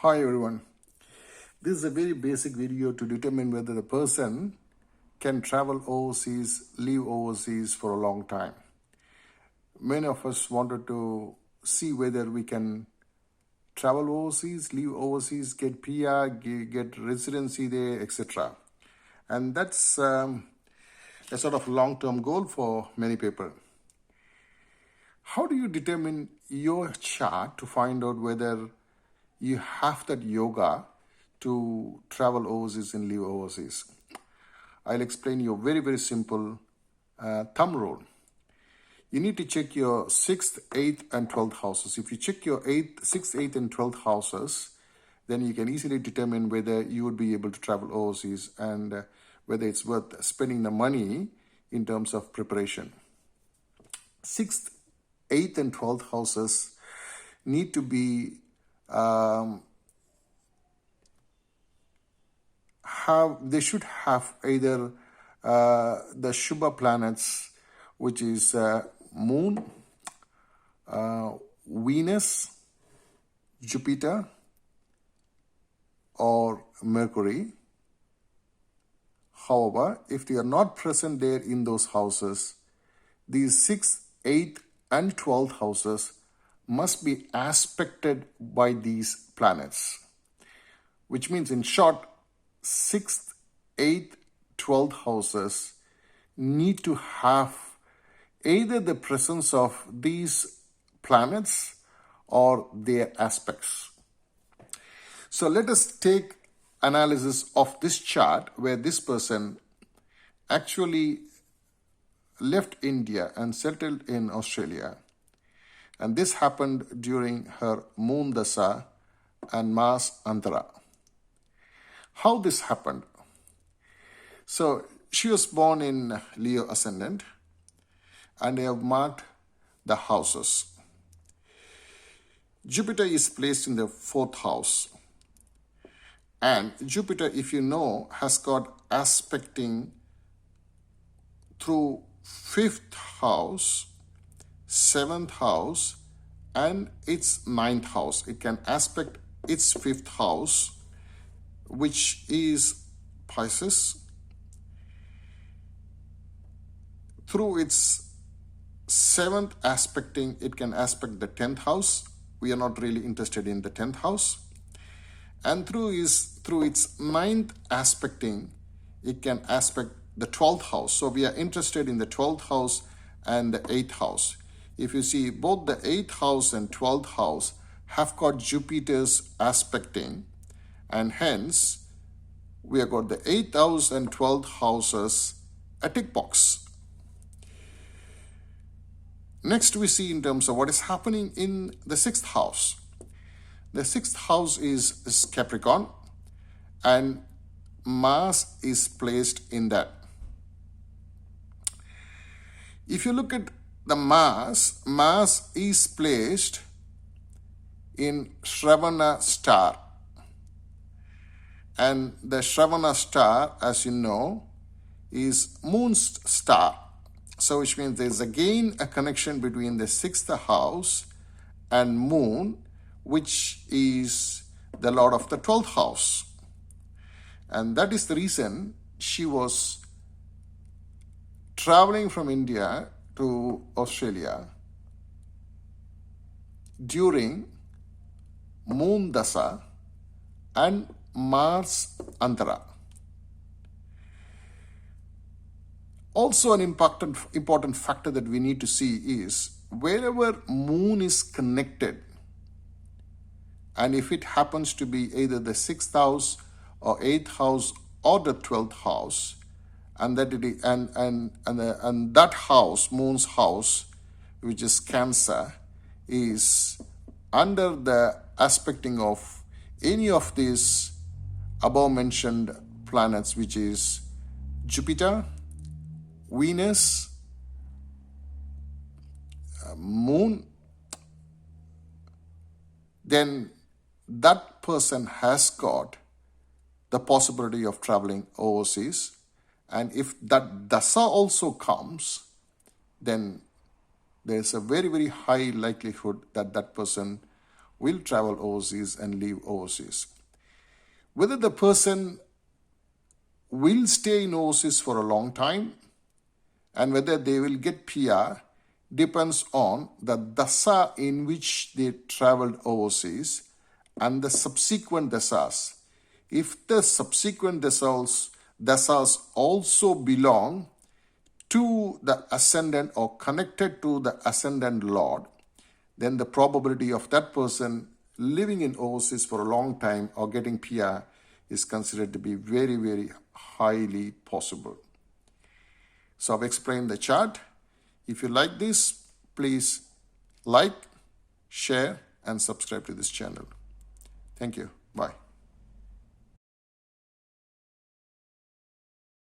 Hi everyone. This is a very basic video to determine whether the person can travel overseas, live overseas for a long time. Many of us wanted to see whether we can travel overseas, live overseas, get PR, get residency there, etc. And that's a sort of long-term goal for many people. How do you determine your chart to find out whether you have that yoga to travel overseas and live overseas? I'll explain you a very, very simple thumb rule. You need to check your 6th, 8th, and 12th houses. If you check your 6th, 8th, and 12th houses, then you can easily determine whether you would be able to travel overseas and whether it's worth spending the money in terms of preparation. 6th, 8th, and 12th houses need to be they should have either the Shubha planets, which is Moon, Venus, Jupiter, or Mercury. However, if they are not present there in those houses, these 6th, 8th, and 12th houses must be aspected by these planets, which means, in short, 6th, 8th, 12th houses need to have either the presence of these planets or their aspects. So let us take analysis of this chart where this person actually left India and settled in Australia. And this happened during her Moon Dasa and Mars Antara. How this happened? So she was born in Leo ascendant, and they have marked the houses. Jupiter is placed in the 4th house. And Jupiter, if you know, has got aspecting through 5th house, 7th house, and its 9th house. It can aspect its 5th house, which is Pisces, through its 7th aspecting. It can aspect the 10th house. We are not really interested in the 10th house. And through its 9th aspecting, it can aspect the 12th house. So we are interested in the 12th house and the 8th house. If you see, both the 8th house and 12th house have got Jupiter's aspecting, and hence we have got the 8th house and 12th houses a tick box. Next, we see in terms of what is happening in the 6th house. The 6th house is Capricorn, and Mars is placed in that. If you look at the Mars is placed in Shravana star. And the Shravana star, as you know, is Moon's star. So which means there's again a connection between the 6th house and Moon, which is the Lord of the 12th house. And that is the reason she was traveling from India to Australia during Moon Dasa and Mars Antara. Also, an important factor that we need to see is wherever Moon is connected, and if it happens to be either the 6th house or 8th house or the 12th house, and that house, Moon's house, which is Cancer, is under the aspecting of any of these above mentioned planets, which is Jupiter, Venus, Moon, then that person has got the possibility of traveling overseas. And if that dasa also comes, then there's a very, very high likelihood that that person will travel overseas and live overseas. Whether the person will stay in overseas for a long time and whether they will get PR depends on the dasa in which they traveled overseas and the subsequent dasas. If the subsequent dasas also belong to the ascendant or connected to the ascendant lord, then the probability of that person living in overseas for a long time or getting PR is considered to be very, very highly possible. So I've explained the chart. If you like this, please like, share, and subscribe to this channel. Thank you. Bye.